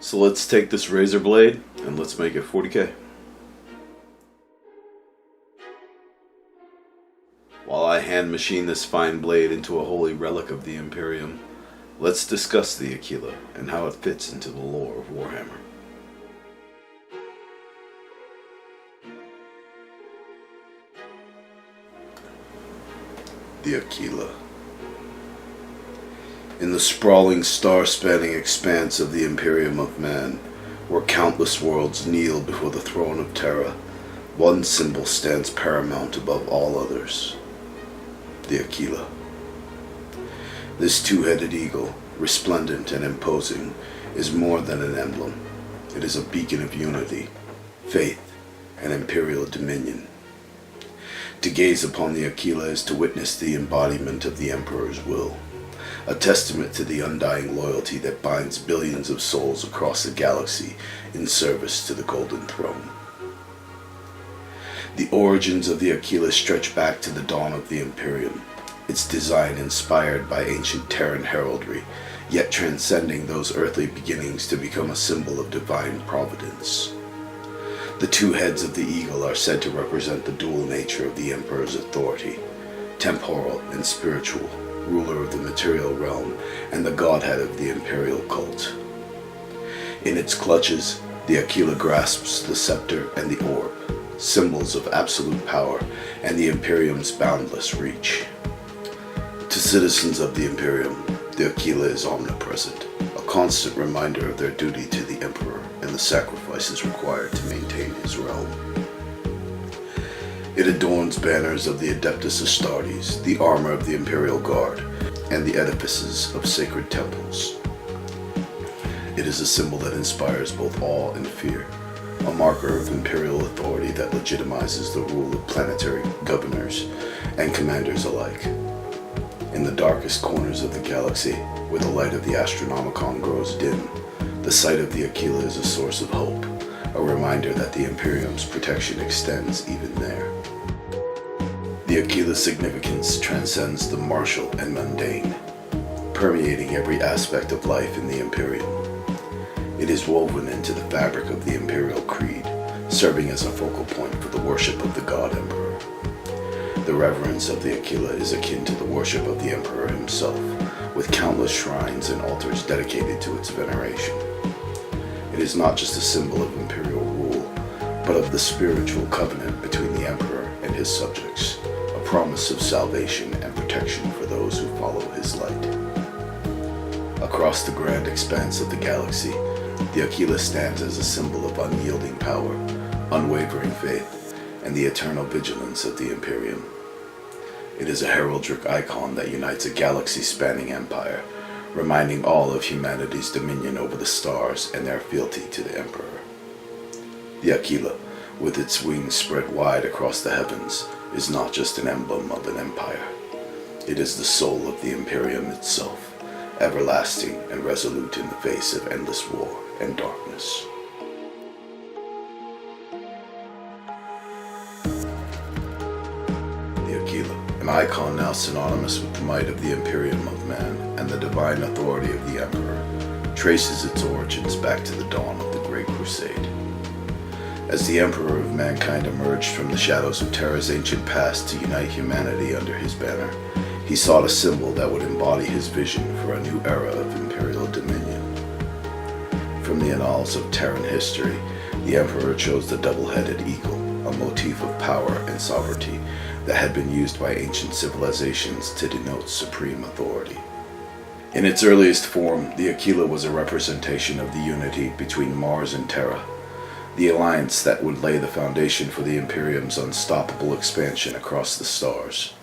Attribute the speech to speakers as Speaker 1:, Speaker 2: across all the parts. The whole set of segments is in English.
Speaker 1: So let's take this razor blade and let's make it 40k. While I hand machine this fine blade into a holy relic of the Imperium, let's discuss the Aquila and how it fits into the lore of Warhammer. The Aquila. In the sprawling, star-spanning expanse of the Imperium of Man, where countless worlds kneel before the throne of Terra, one symbol stands paramount above all others: the Aquila. This two-headed eagle, resplendent and imposing, is more than an emblem. It is a beacon of unity, faith, and imperial dominion. To gaze upon the Aquila is to witness the embodiment of the Emperor's will, a testament to the undying loyalty that binds billions of souls across the galaxy in service to the Golden Throne. The origins of the Aquila stretch back to the dawn of the Imperium, its design inspired by ancient Terran heraldry, yet transcending those earthly beginnings to become a symbol of divine providence. The two heads of the eagle are said to represent the dual nature of the Emperor's authority, temporal and spiritual, ruler of the material realm and the godhead of the imperial cult. In its clutches, the Aquila grasps the scepter and the orb, symbols of absolute power and the Imperium's boundless reach. To citizens of the Imperium, the Aquila is omnipresent, a constant reminder of their duty to the Emperor and the sacrifices required to maintain his realm. It adorns banners of the Adeptus Astartes, the armor of the Imperial Guard, and the edifices of sacred temples. It is a symbol that inspires both awe and fear, a marker of imperial authority that legitimizes the rule of planetary governors and commanders alike. In the darkest corners of the galaxy, where the light of the Astronomicon grows dim, the sight of the Aquila is a source of hope, a reminder that the Imperium's protection extends even there. The Aquila's significance transcends the martial and mundane, permeating every aspect of life in the Imperium. It is woven into the fabric of the Imperial Creed, serving as a focal point for the worship of the God Emperor. The reverence of the Aquila is akin to the worship of the Emperor himself, with countless shrines and altars dedicated to its veneration. It is not just a symbol of imperial rule, but of the spiritual covenant between the Emperor and his subjects, a promise of salvation and protection for those who follow his light. Across the grand expanse of the galaxy, the Aquila stands as a symbol of unyielding power, unwavering faith, and the eternal vigilance of the Imperium. It is a heraldic icon that unites a galaxy-spanning empire, reminding all of humanity's dominion over the stars and their fealty to the Emperor. The Aquila, with its wings spread wide across the heavens, is not just an emblem of an empire. It is the soul of the Imperium itself, everlasting and resolute in the face of endless war and darkness. The Aquila, an icon now synonymous with the might of the Imperium of Man and the divine authority of the Emperor, traces its origins back to the dawn of the Great Crusade. As the Emperor of mankind emerged from the shadows of Terra's ancient past to unite humanity under his banner, he sought a symbol that would embody his vision for a new era of imperial dominion. From the annals of Terran history, the Emperor chose the double-headed eagle, a motif of power and sovereignty that had been used by ancient civilizations to denote supreme authority. In its earliest form, the Aquila was a representation of the unity between Mars and Terra, the alliance that would lay the foundation for the Imperium's unstoppable expansion across the stars.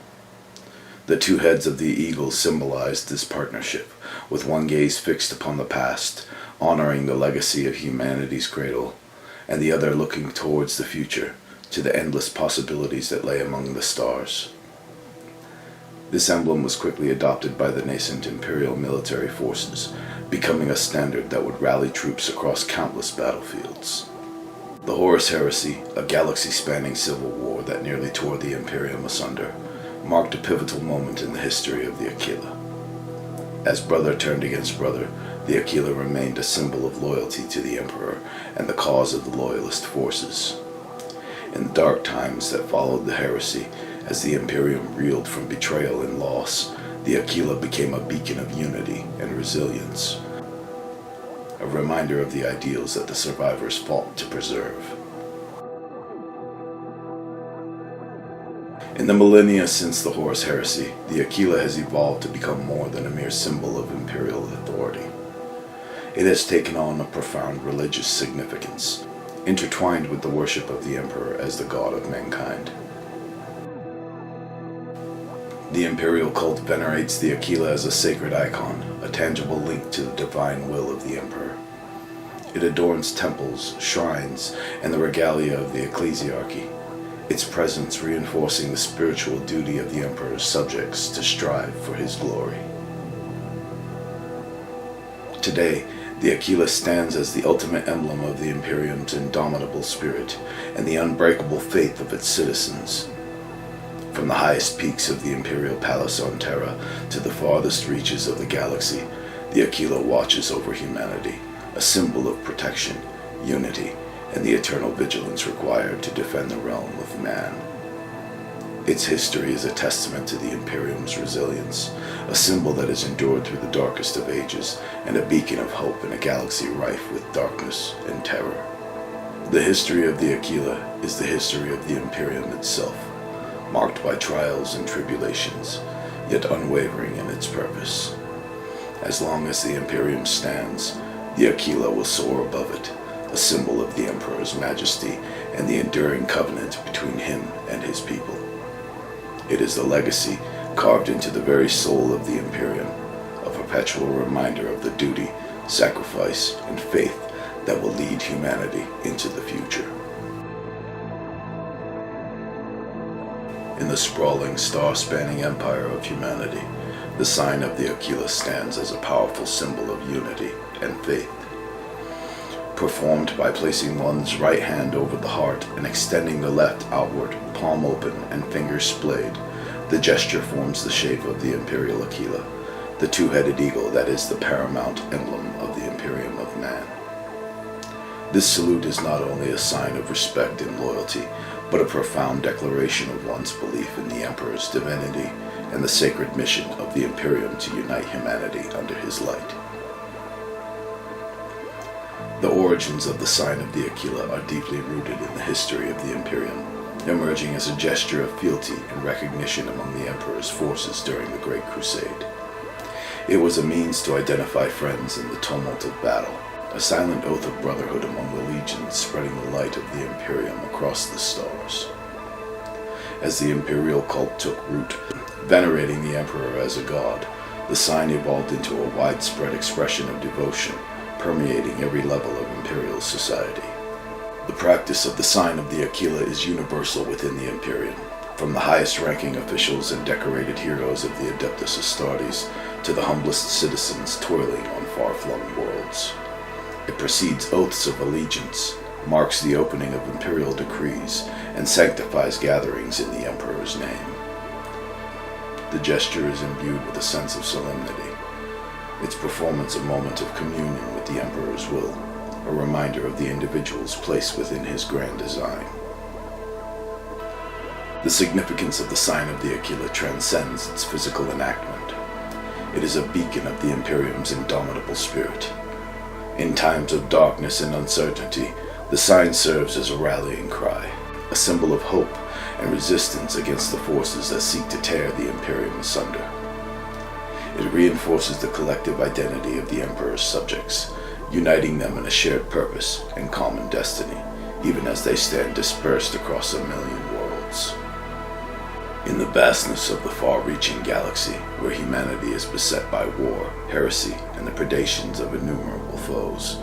Speaker 1: The two heads of the eagle symbolized this partnership, with one gaze fixed upon the past, honoring the legacy of humanity's cradle, and the other looking towards the future, to the endless possibilities that lay among the stars. This emblem was quickly adopted by the nascent imperial military forces, becoming a standard that would rally troops across countless battlefields. The Horus Heresy, a galaxy-spanning civil war that nearly tore the Imperium asunder, marked a pivotal moment in the history of the Aquila. As brother turned against brother, the Aquila remained a symbol of loyalty to the emperor and the cause of the loyalist forces. In the dark times that followed the heresy, as the Imperium reeled from betrayal and loss, the Aquila became a beacon of unity and resilience, a reminder of the ideals that the survivors fought to preserve. In the millennia since the Horus heresy, the Aquila has evolved to become more than a mere symbol of imperial authority. It has taken on a profound religious significance, intertwined with the worship of the emperor as the god of mankind. The imperial cult venerates the Aquila as a sacred icon, a tangible link to the divine will of the emperor. It adorns temples, shrines, and the regalia of the ecclesiarchy, its presence reinforcing the spiritual duty of the emperor's subjects to strive for his glory. Today, the Aquila stands as the ultimate emblem of the Imperium's indomitable spirit and the unbreakable faith of its citizens. From the highest peaks of the imperial palace on Terra to the farthest reaches of the galaxy, the Aquila watches over humanity, a symbol of protection, unity, and the eternal vigilance required to defend the realm of man. Its history is a testament to the Imperium's resilience, a symbol that has endured through the darkest of ages, and a beacon of hope in a galaxy rife with darkness and terror. The history of the Aquila is the history of the Imperium itself, marked by trials and tribulations, yet unwavering in its purpose. As long as the Imperium stands, the Aquila will soar above it, a symbol of the Emperor's majesty and the enduring covenant between him and his people. It is the legacy carved into the very soul of the Imperium, a perpetual reminder of the duty, sacrifice, and faith that will lead humanity into the future. In the sprawling, star-spanning empire of humanity, the sign of the Aquila stands as a powerful symbol of unity and faith. Performed by placing one's right hand over the heart and extending the left outward, palm open and fingers splayed, the gesture forms the shape of the imperial Aquila, the two-headed eagle that is the paramount emblem of the Imperium of man. This salute is not only a sign of respect and loyalty, but a profound declaration of one's belief in the Emperor's divinity and the sacred mission of the Imperium to unite humanity under his light. The origins of the sign of the Aquila are deeply rooted in the history of the Imperium, emerging as a gesture of fealty and recognition among the Emperor's forces during the Great Crusade. It was a means to identify friends in the tumult of battle, a silent oath of brotherhood among the legions spreading the light of the Imperium across the stars. As the imperial cult took root, venerating the Emperor as a god, the sign evolved into a widespread expression of devotion, permeating every level of imperial society. The practice of the sign of the Aquila is universal within the Imperium, from the highest-ranking officials and decorated heroes of the Adeptus Astartes to the humblest citizens toiling on far-flung worlds. It precedes oaths of allegiance, marks the opening of imperial decrees, and sanctifies gatherings in the Emperor's name. The gesture is imbued with a sense of solemnity, its performance a moment of communion with the Emperor's will, a reminder of the individual's place within his grand design. The significance of the sign of the Aquila transcends its physical enactment. It is a beacon of the Imperium's indomitable spirit. In times of darkness and uncertainty, the sign serves as a rallying cry, a symbol of hope and resistance against the forces that seek to tear the Imperium asunder. It reinforces the collective identity of the Emperor's subjects, uniting them in a shared purpose and common destiny, even as they stand dispersed across 1,000,000 worlds. In the vastness of the far-reaching galaxy, where humanity is beset by war, heresy, and the predations of innumerable foes,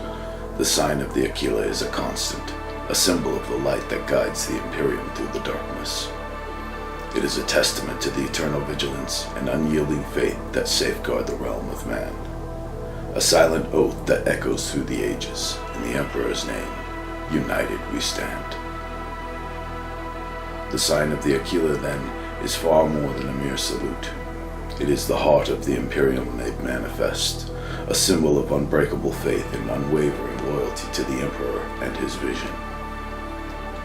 Speaker 1: the sign of the Aquila is a constant, a symbol of the light that guides the Imperium through the darkness. It is a testament to the eternal vigilance and unyielding faith that safeguard the realm of man. A silent oath that echoes through the ages. In the Emperor's name, united we stand. The sign of the Aquila, then, is far more than a mere salute. It is the heart of the Imperium made manifest, a symbol of unbreakable faith and unwavering loyalty to the Emperor and his vision.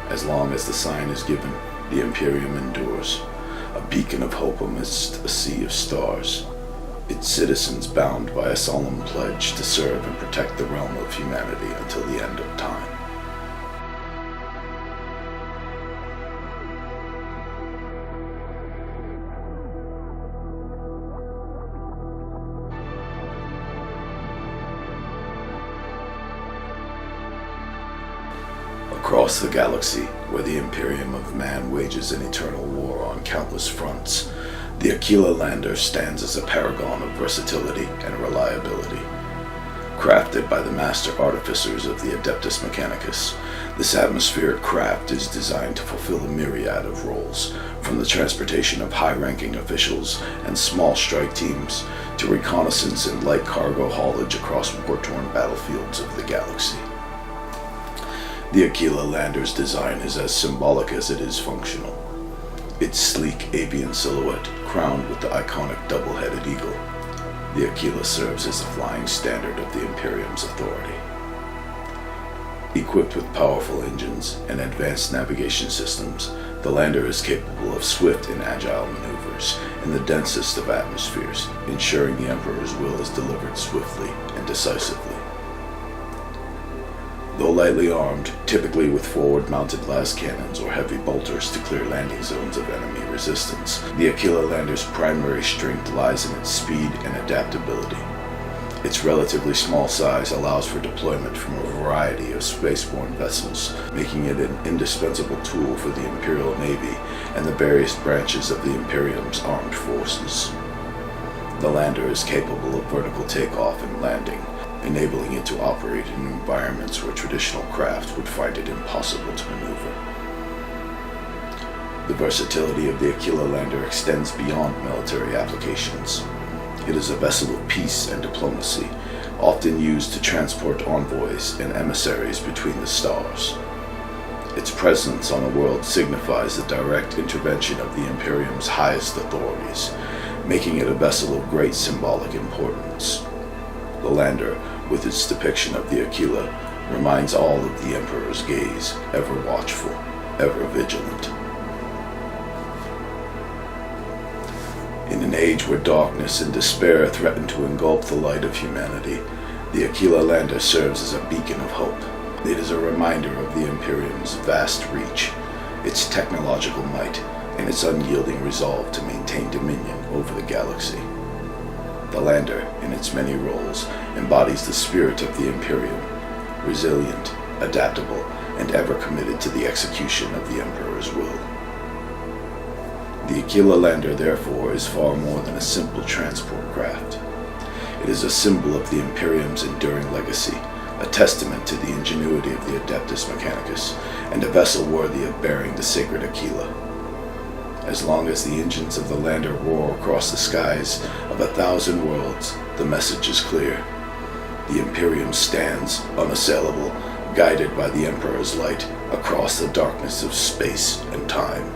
Speaker 1: As long as the sign is given, the Imperium endures, a beacon of hope amidst a sea of stars, its citizens bound by a solemn pledge to serve and protect the realm of humanity until the end of time. Across the galaxy, where the Imperium of Man wages an eternal war on countless fronts, the Aquila Lander stands as a paragon of versatility and reliability. Crafted by the master artificers of the Adeptus Mechanicus, this atmospheric craft is designed to fulfill a myriad of roles, from the transportation of high-ranking officials and small strike teams to reconnaissance and light cargo haulage across war-torn battlefields of the galaxy. The Aquila Lander's design is as symbolic as it is functional. Its sleek avian silhouette, crowned with the iconic double-headed eagle, the Aquila serves as the flying standard of the Imperium's authority. Equipped with powerful engines and advanced navigation systems, the Lander is capable of swift and agile maneuvers in the densest of atmospheres, ensuring the Emperor's will is delivered swiftly and decisively. Though lightly armed, typically with forward-mounted las cannons or heavy bolters to clear landing zones of enemy resistance, the Aquila Lander's primary strength lies in its speed and adaptability. Its relatively small size allows for deployment from a variety of spaceborne vessels, making it an indispensable tool for the Imperial Navy and the various branches of the Imperium's armed forces. The Lander is capable of vertical takeoff and landing, enabling it to operate in environments where traditional craft would find it impossible to maneuver. The versatility of the Aquila Lander extends beyond military applications. It is a vessel of peace and diplomacy, often used to transport envoys and emissaries between the stars. Its presence on a world signifies the direct intervention of the Imperium's highest authorities, making it a vessel of great symbolic importance. The Lander, with its depiction of the Aquila, reminds all of the Emperor's gaze, ever watchful, ever vigilant. In an age where darkness and despair threaten to engulf the light of humanity, the Aquila Lander serves as a beacon of hope. It is a reminder of the Imperium's vast reach, its technological might, and its unyielding resolve to maintain dominion over the galaxy. The Lander, in its many roles, embodies the spirit of the Imperium, resilient, adaptable, and ever committed to the execution of the Emperor's will. The Aquila Lander, therefore, is far more than a simple transport craft. It is a symbol of the Imperium's enduring legacy, a testament to the ingenuity of the Adeptus Mechanicus, and a vessel worthy of bearing the sacred Aquila. As long as the engines of the Lander roar across the skies of 1,000 worlds, the message is clear. The Imperium stands, unassailable, guided by the Emperor's light across the darkness of space and time.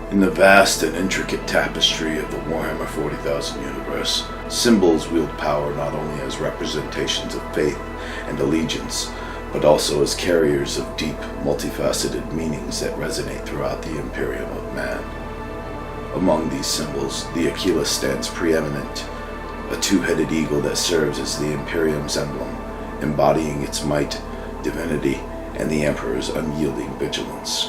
Speaker 1: In the vast and intricate tapestry of the Warhammer 40,000 universe, symbols wield power not only as representations of faith and allegiance, but also as carriers of deep, multifaceted meanings that resonate throughout the Imperium of Man. Among these symbols, the Aquila stands preeminent, a two-headed eagle that serves as the Imperium's emblem, embodying its might, divinity, and the Emperor's unyielding vigilance.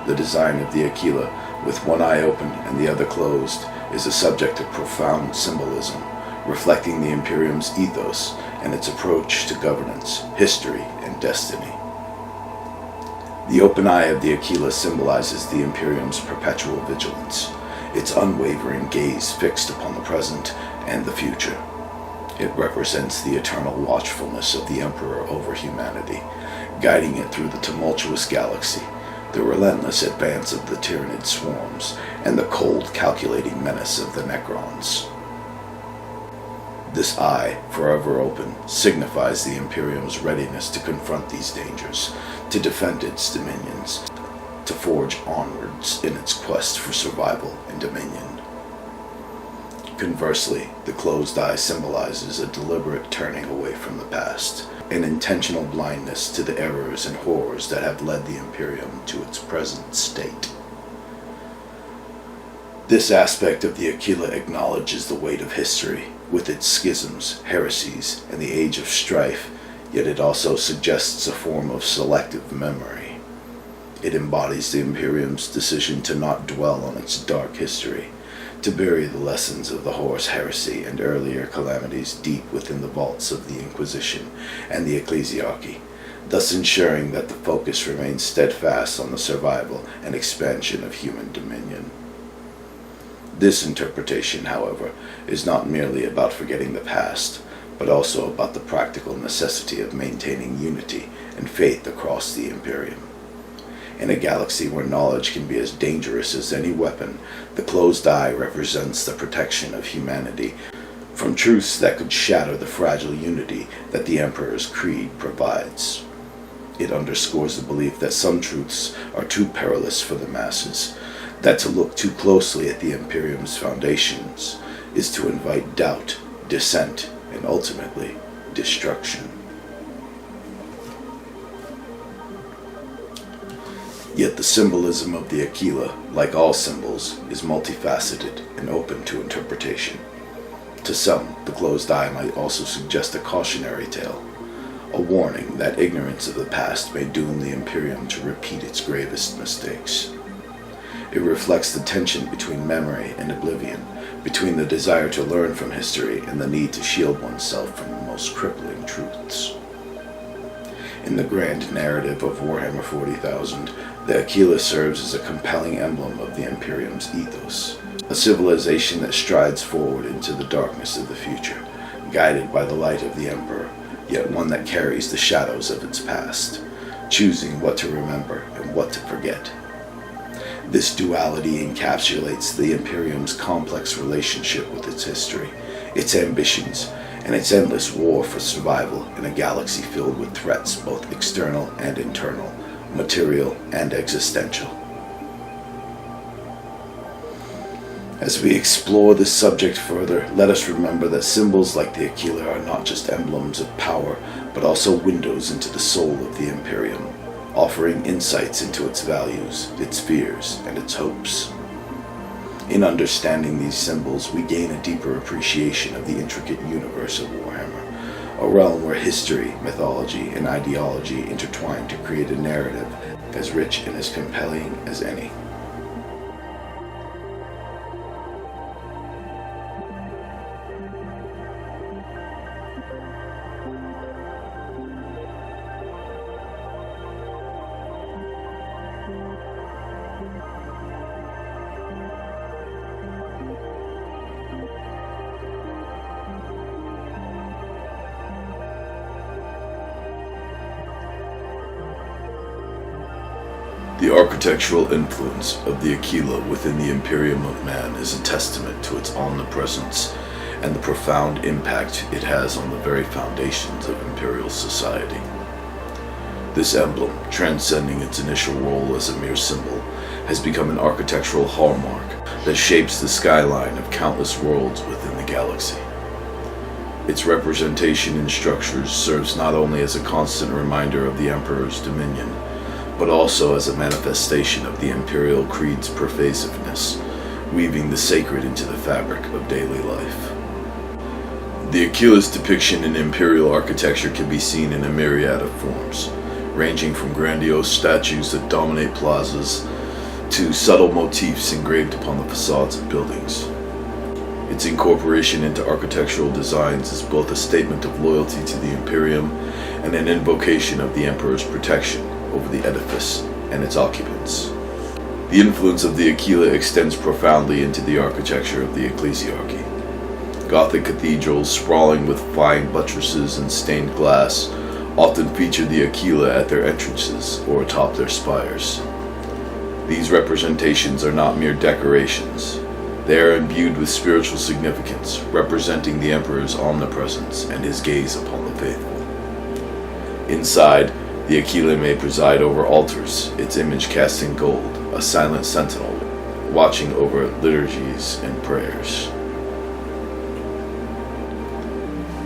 Speaker 1: The design of the Aquila, with one eye open and the other closed, is a subject of profound symbolism, reflecting the Imperium's ethos and its approach to governance, history, and destiny. The open eye of the Aquila symbolizes the Imperium's perpetual vigilance, its unwavering gaze fixed upon the present and the future. It represents the eternal watchfulness of the Emperor over humanity, guiding it through the tumultuous galaxy, the relentless advance of the Tyranid swarms, and the cold, calculating menace of the Necrons. This eye, forever open, signifies the Imperium's readiness to confront these dangers, to defend its dominions, to forge onwards in its quest for survival and dominion. Conversely, the closed eye symbolizes a deliberate turning away from the past, an intentional blindness to the errors and horrors that have led the Imperium to its present state. This aspect of the Aquila acknowledges the weight of history, with its schisms, heresies, and the age of strife, yet it also suggests a form of selective memory. It embodies the Imperium's decision to not dwell on its dark history, to bury the lessons of the Horus heresy and earlier calamities deep within the vaults of the Inquisition and the Ecclesiarchy, thus ensuring that the focus remains steadfast on the survival and expansion of human dominion. This interpretation, however, is not merely about forgetting the past, but also about the practical necessity of maintaining unity and faith across the Imperium. In a galaxy where knowledge can be as dangerous as any weapon, the closed eye represents the protection of humanity from truths that could shatter the fragile unity that the Emperor's creed provides. It underscores the belief that some truths are too perilous for the masses, that to look too closely at the Imperium's foundations is to invite doubt, dissent, and ultimately, destruction. Yet the symbolism of the Aquila, like all symbols, is multifaceted and open to interpretation. To some, the closed eye might also suggest a cautionary tale, a warning that ignorance of the past may doom the Imperium to repeat its gravest mistakes. It reflects the tension between memory and oblivion, between the desire to learn from history and the need to shield oneself from the most crippling truths. In the grand narrative of Warhammer 40,000, the Aquila serves as a compelling emblem of the Imperium's ethos, a civilization that strides forward into the darkness of the future, guided by the light of the Emperor, yet one that carries the shadows of its past, choosing what to remember and what to forget. This duality encapsulates the Imperium's complex relationship with its history, its ambitions, and its endless war for survival in a galaxy filled with threats both external and internal, material and existential. As we explore this subject further, let us remember that symbols like the Aquila are not just emblems of power, but also windows into the soul of the Imperium, offering insights into its values, its fears, and its hopes. In understanding these symbols, we gain a deeper appreciation of the intricate universe of Warhammer, a realm where history, mythology, and ideology intertwine to create a narrative as rich and as compelling as any. The architectural influence of the Aquila within the Imperium of Man is a testament to its omnipresence and the profound impact it has on the very foundations of imperial society. This emblem, transcending its initial role as a mere symbol, has become an architectural hallmark that shapes the skyline of countless worlds within the galaxy. Its representation in structures serves not only as a constant reminder of the Emperor's dominion, but also as a manifestation of the Imperial Creed's pervasiveness, weaving the sacred into the fabric of daily life. The Aquila's depiction in Imperial architecture can be seen in a myriad of forms, ranging from grandiose statues that dominate plazas to subtle motifs engraved upon the facades of buildings. Its incorporation into architectural designs is both a statement of loyalty to the Imperium and an invocation of the Emperor's protection over the edifice and its occupants. The influence of the Aquila extends profoundly into the architecture of the Ecclesiarchy. Gothic cathedrals, sprawling with fine buttresses and stained glass, often feature the Aquila at their entrances or atop their spires. These representations are not mere decorations. They are imbued with spiritual significance, representing the Emperor's omnipresence and his gaze upon the faithful. Inside, the Aquila may preside over altars, its image cast in gold, a silent sentinel, watching over liturgies and prayers.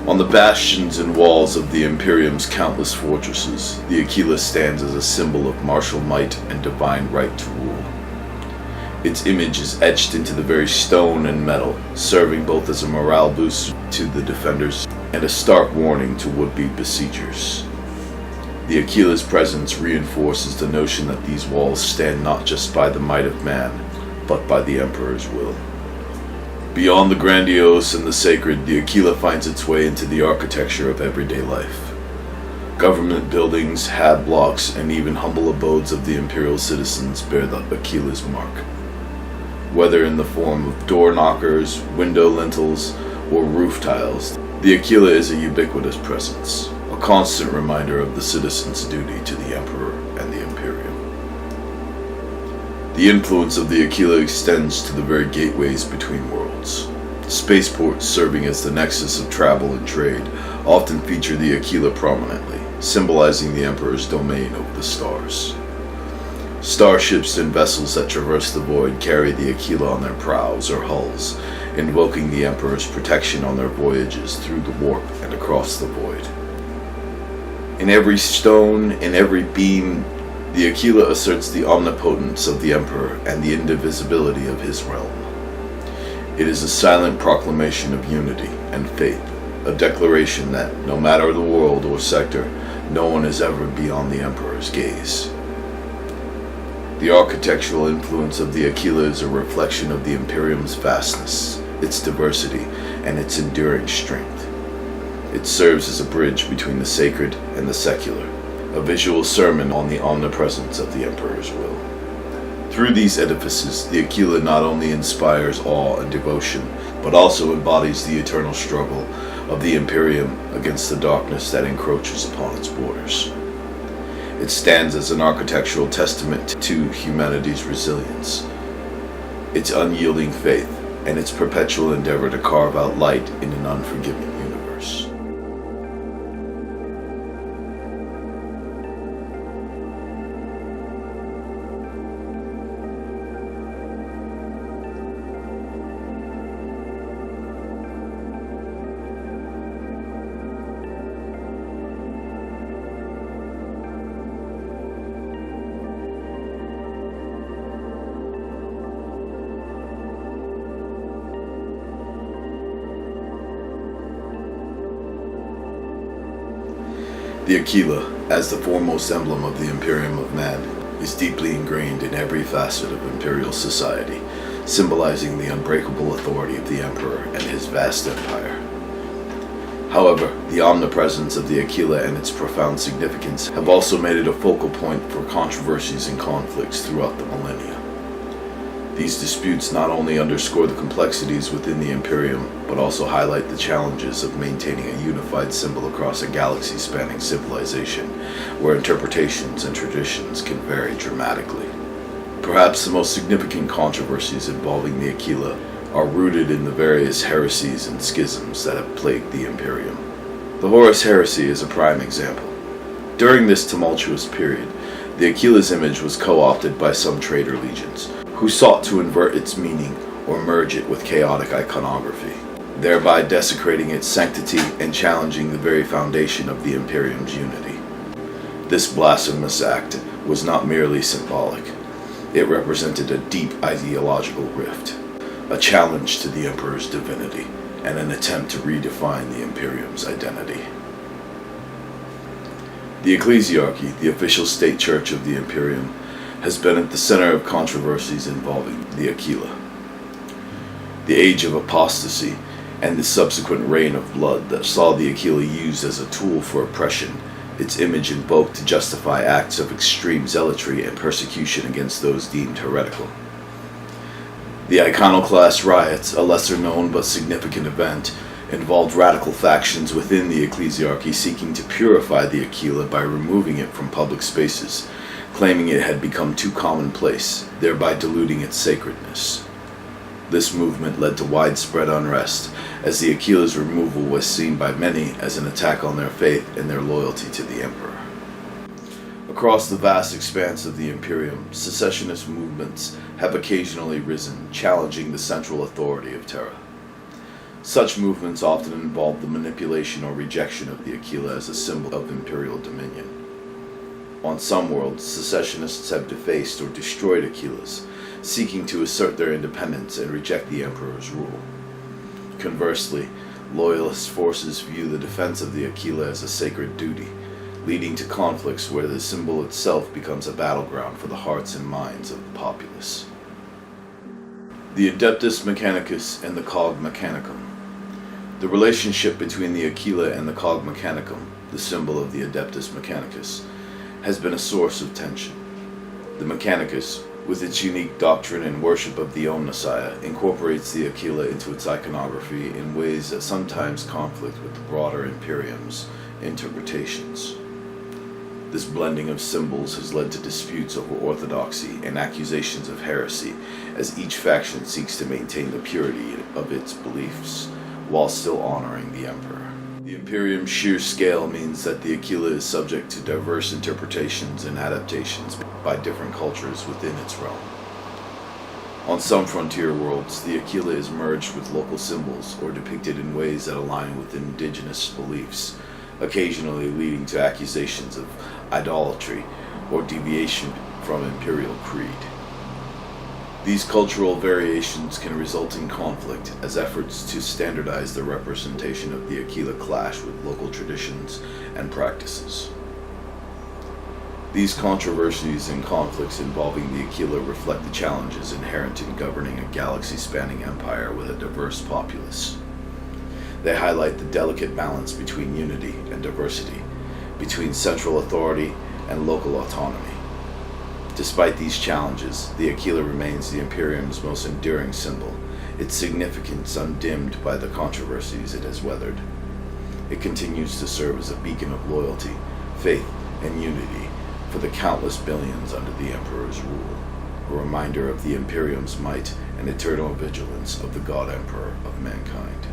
Speaker 1: On the bastions and walls of the Imperium's countless fortresses, the Aquila stands as a symbol of martial might and divine right to rule. Its image is etched into the very stone and metal, serving both as a morale boost to the defenders and a stark warning to would-be besiegers. The Aquila's presence reinforces the notion that these walls stand not just by the might of man, but by the Emperor's will. Beyond the grandiose and the sacred, the Aquila finds its way into the architecture of everyday life. Government buildings, hat blocks, and even humble abodes of the imperial citizens bear the Aquila's mark. Whether in the form of door knockers, window lintels, or roof tiles, the Aquila is a ubiquitous presence, a constant reminder of the citizen's duty to the Emperor and the Imperium. The influence of the Aquila extends to the very gateways between worlds. Spaceports, serving as the nexus of travel and trade, often feature the Aquila prominently, symbolizing the Emperor's domain over the stars. Starships and vessels that traverse the void carry the Aquila on their prows or hulls, invoking the Emperor's protection on their voyages through the warp and across the void. In every stone, in every beam, the Aquila asserts the omnipotence of the Emperor and the indivisibility of his realm. It is a silent proclamation of unity and faith, a declaration that, no matter the world or sector, no one is ever beyond the Emperor's gaze. The architectural influence of the Aquila is a reflection of the Imperium's vastness, its diversity, and its enduring strength. It serves as a bridge between the sacred and the secular, a visual sermon on the omnipresence of the Emperor's will. Through these edifices, the Aquila not only inspires awe and devotion, but also embodies the eternal struggle of the Imperium against the darkness that encroaches upon its borders. It stands as an architectural testament to humanity's resilience, its unyielding faith, and its perpetual endeavor to carve out light in an unforgiving universe. The Aquila, as the foremost emblem of the Imperium of Man, is deeply ingrained in every facet of imperial society, symbolizing the unbreakable authority of the Emperor and his vast empire. However, the omnipresence of the Aquila and its profound significance have also made it a focal point for controversies and conflicts throughout the millennia. These disputes not only underscore the complexities within the Imperium, but also highlight the challenges of maintaining a unified symbol across a galaxy-spanning civilization, where interpretations and traditions can vary dramatically. Perhaps the most significant controversies involving the Aquila are rooted in the various heresies and schisms that have plagued the Imperium. The Horus heresy is a prime example. During this tumultuous period, the Aquila's image was co-opted by some traitor legions, who sought to invert its meaning or merge it with chaotic iconography, thereby desecrating its sanctity and challenging the very foundation of the Imperium's unity. This blasphemous act was not merely symbolic. It represented a deep ideological rift, a challenge to the Emperor's divinity, and an attempt to redefine the Imperium's identity. The Ecclesiarchy, the official state church of the Imperium, has been at the center of controversies involving the Aquila. The age of apostasy and the subsequent reign of blood that saw the Aquila used as a tool for oppression, its image invoked to justify acts of extreme zealotry and persecution against those deemed heretical. The Iconoclast riots, a lesser-known but significant event, involved radical factions within the Ecclesiarchy seeking to purify the Aquila by removing it from public spaces, claiming it had become too commonplace, thereby diluting its sacredness. This movement led to widespread unrest, as the Aquila's removal was seen by many as an attack on their faith and their loyalty to the emperor. Across the vast expanse of the Imperium, secessionist movements have occasionally risen, challenging the central authority of Terra. Such movements often involve the manipulation or rejection of the Aquila as a symbol of imperial dominion. On some worlds, secessionists have defaced or destroyed Aquilas, seeking to assert their independence and reject the emperor's rule. Conversely, loyalist forces view the defense of the Aquila as a sacred duty, leading to conflicts where the symbol itself becomes a battleground for the hearts and minds of the populace. The Adeptus Mechanicus and the Cog Mechanicum. The relationship between the Aquila and the Cog Mechanicum, the symbol of the Adeptus Mechanicus, has been a source of tension. The Mechanicus, with its unique doctrine and worship of the Omnissiah, incorporates the Aquila into its iconography in ways that sometimes conflict with the broader Imperium's interpretations. This blending of symbols has led to disputes over orthodoxy and accusations of heresy, as each faction seeks to maintain the purity of its beliefs while still honoring the emperor. The Imperium's sheer scale means that the Aquila is subject to diverse interpretations and adaptations by different cultures within its realm. On some frontier worlds, the Aquila is merged with local symbols or depicted in ways that align with indigenous beliefs, occasionally leading to accusations of idolatry or deviation from imperial creed. These cultural variations can result in conflict, as efforts to standardize the representation of the Aquila clash with local traditions and practices. These controversies and conflicts involving the Aquila reflect the challenges inherent in governing a galaxy-spanning empire with a diverse populace. They highlight the delicate balance between unity and diversity, between central authority and local autonomy. Despite these challenges, the Aquila remains the Imperium's most enduring symbol, its significance undimmed by the controversies it has weathered. It continues to serve as a beacon of loyalty, faith, and unity for the countless billions under the Emperor's rule, a reminder of the Imperium's might and eternal vigilance of the God Emperor of mankind.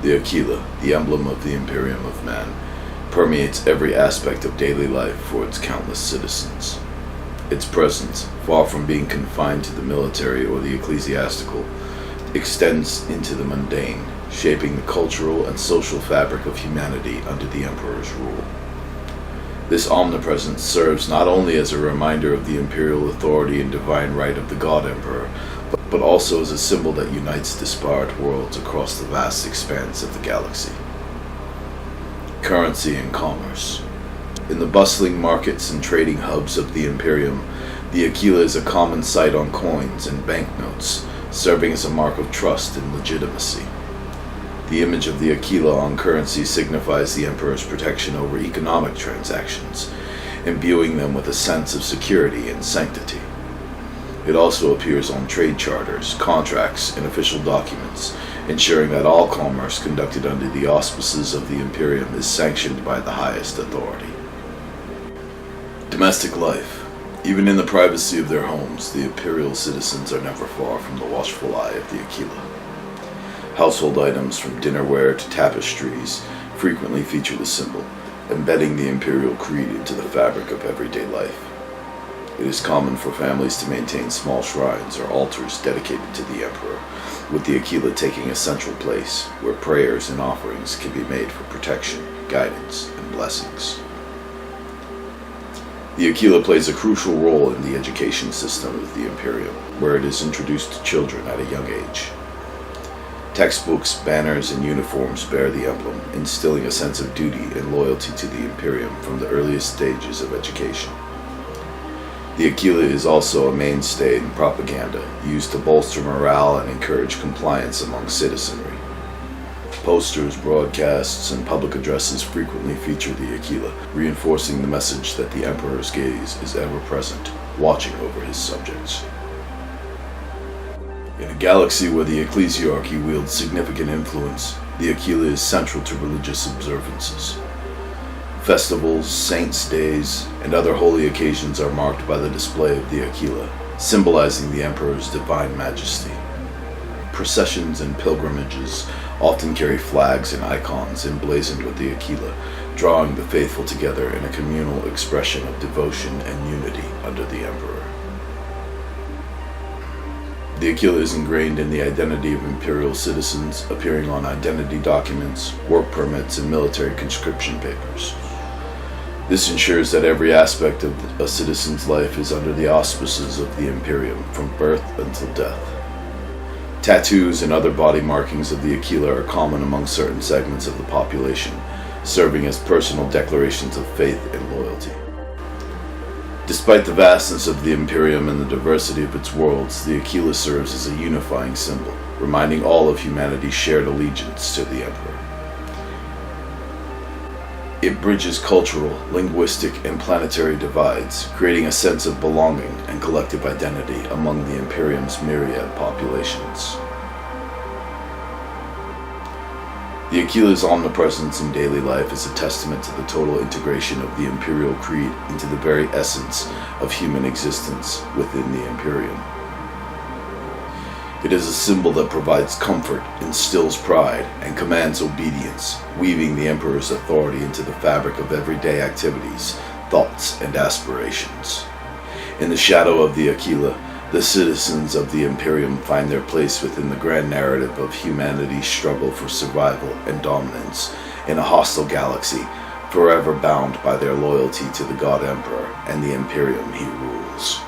Speaker 1: The Aquila, the emblem of the Imperium of Man, permeates every aspect of daily life for its countless citizens. Its presence, far from being confined to the military or the ecclesiastical, extends into the mundane, shaping the cultural and social fabric of humanity under the Emperor's rule. This omnipresence serves not only as a reminder of the imperial authority and divine right of the God Emperor, but also as a symbol that unites disparate worlds across the vast expanse of the galaxy. Currency and commerce. In the bustling markets and trading hubs of the Imperium, the Aquila is a common sight on coins and banknotes, serving as a mark of trust and legitimacy. The image of the Aquila on currency signifies the Emperor's protection over economic transactions, imbuing them with a sense of security and sanctity. It also appears on trade charters, contracts, and official documents, ensuring that all commerce conducted under the auspices of the Imperium is sanctioned by the highest authority. Domestic life. Even in the privacy of their homes, the imperial citizens are never far from the watchful eye of the Aquila. Household items from dinnerware to tapestries frequently feature the symbol, embedding the imperial creed into the fabric of everyday life. It is common for families to maintain small shrines or altars dedicated to the Emperor, with the Aquila taking a central place where prayers and offerings can be made for protection, guidance, and blessings. The Aquila plays a crucial role in the education system of the Imperium, where it is introduced to children at a young age. Textbooks, banners, and uniforms bear the emblem, instilling a sense of duty and loyalty to the Imperium from the earliest stages of education. The Aquila is also a mainstay in propaganda, used to bolster morale and encourage compliance among citizenry. Posters, broadcasts, and public addresses frequently feature the Aquila, reinforcing the message that the emperor's gaze is ever present, watching over his subjects. In a galaxy where the ecclesiarchy wields significant influence, the Aquila is central to religious observances. Festivals, saints' days, and other holy occasions are marked by the display of the Aquila, symbolizing the emperor's divine majesty. Processions and pilgrimages often carry flags and icons emblazoned with the Aquila, drawing the faithful together in a communal expression of devotion and unity under the emperor. The Aquila is ingrained in the identity of imperial citizens, appearing on identity documents, work permits, and military conscription papers. This ensures that every aspect of a citizen's life is under the auspices of the Imperium, from birth until death. Tattoos and other body markings of the Aquila are common among certain segments of the population, serving as personal declarations of faith and loyalty. Despite the vastness of the Imperium and the diversity of its worlds, the Aquila serves as a unifying symbol, reminding all of humanity's shared allegiance to the Emperor. It bridges cultural, linguistic, and planetary divides, creating a sense of belonging and collective identity among the Imperium's myriad populations. The Aquila's omnipresence in daily life is a testament to the total integration of the Imperial Creed into the very essence of human existence within the Imperium. It is a symbol that provides comfort, instills pride, and commands obedience, weaving the Emperor's authority into the fabric of everyday activities, thoughts, and aspirations. In the shadow of the Aquila, the citizens of the Imperium find their place within the grand narrative of humanity's struggle for survival and dominance in a hostile galaxy, forever bound by their loyalty to the God Emperor and the Imperium he rules.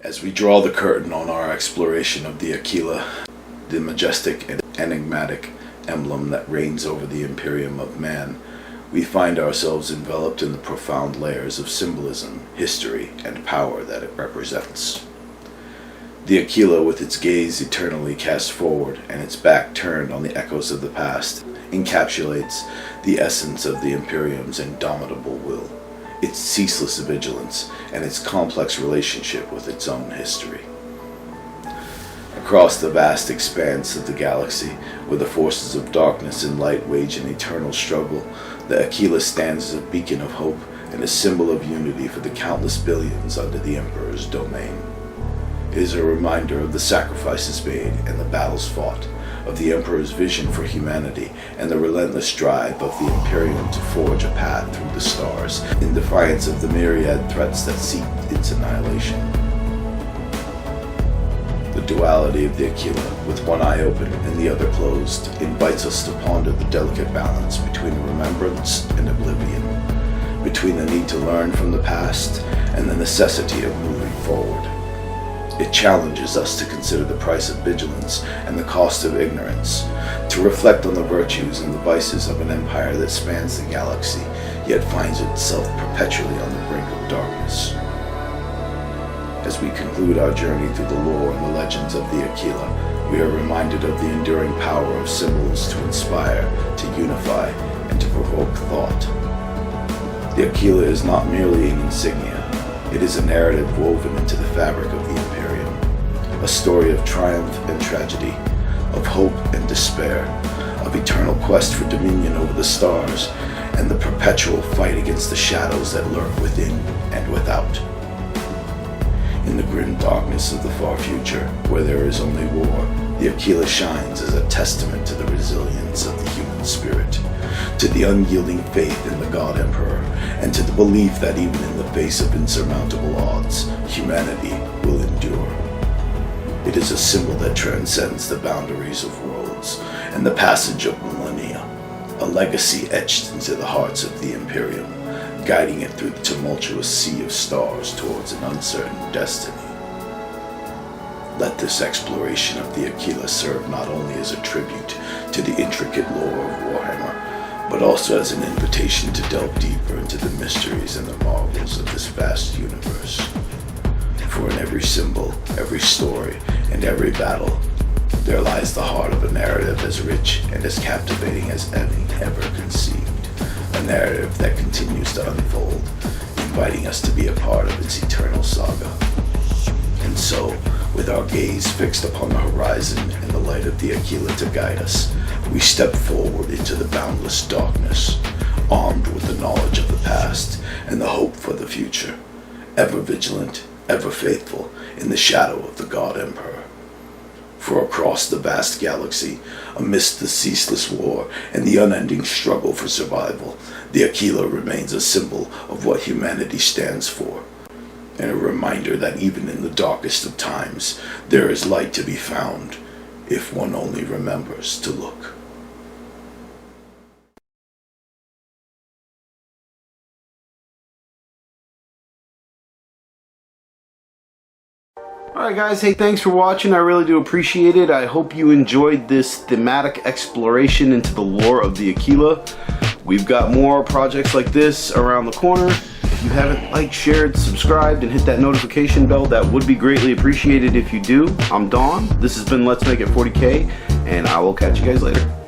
Speaker 1: As we draw the curtain on our exploration of the Aquila, the majestic and enigmatic emblem that reigns over the Imperium of man, we find ourselves enveloped in the profound layers of symbolism, history, and power that it represents. The Aquila, with its gaze eternally cast forward and its back turned on the echoes of the past, encapsulates the essence of the Imperium's indomitable will, its ceaseless vigilance, and its complex relationship with its own history. Across the vast expanse of the galaxy, where the forces of darkness and light wage an eternal struggle, the Aquila stands as a beacon of hope and a symbol of unity for the countless billions under the Emperor's domain. It is a reminder of the sacrifices made and the battles fought, of the Emperor's vision for humanity and the relentless drive of the Imperium to forge a path through the stars in defiance of the myriad threats that seek its annihilation. The duality of the Aquila, with one eye open and the other closed, invites us to ponder the delicate balance between remembrance and oblivion, between the need to learn from the past and the necessity of moving forward. It challenges us to consider the price of vigilance and the cost of ignorance, to reflect on the virtues and the vices of an empire that spans the galaxy, yet finds itself perpetually on the brink of darkness. As we conclude our journey through the lore and the legends of the Aquila, we are reminded of the enduring power of symbols to inspire, to unify, and to provoke thought. The Aquila is not merely an insignia, it is a narrative woven into the fabric of the Imperium, a story of triumph and tragedy, of hope and despair, of eternal quest for dominion over the stars, and the perpetual fight against the shadows that lurk within and without. In the grim darkness of the far future, where there is only war, the Aquila shines as a testament to the resilience of the human spirit, to the unyielding faith in the God Emperor, and to the belief that even in the face of insurmountable odds, humanity will endure. It is a symbol that transcends the boundaries of worlds and the passage of millennia, a legacy etched into the hearts of the Imperium, guiding it through the tumultuous sea of stars towards an uncertain destiny. Let this exploration of the Aquila serve not only as a tribute to the intricate lore of Warhammer, but also as an invitation to delve deeper into the mysteries and the marvels of this vast universe. For in every symbol, every story, and every battle, there lies the heart of a narrative as rich and as captivating as any ever conceived. A narrative that continues to unfold, inviting us to be a part of its eternal saga. And so, with our gaze fixed upon the horizon and the light of the Aquila to guide us, we step forward into the boundless darkness, armed with the knowledge of the past and the hope for the future, ever vigilant, ever faithful in the shadow of the God Emperor. For across the vast galaxy, amidst the ceaseless war and the unending struggle for survival, the Aquila remains a symbol of what humanity stands for, and a reminder that even in the darkest of times, there is light to be found, if one only remembers to look.
Speaker 2: Alright guys, hey, thanks for watching. I really do appreciate it. I hope you enjoyed this thematic exploration into the lore of the Aquila. We've got more projects like this around the corner. If you haven't liked, shared, subscribed, and hit that notification bell, that would be greatly appreciated if you do. I'm Dawn. This has been Let's Make It 40K, and I will catch you guys later.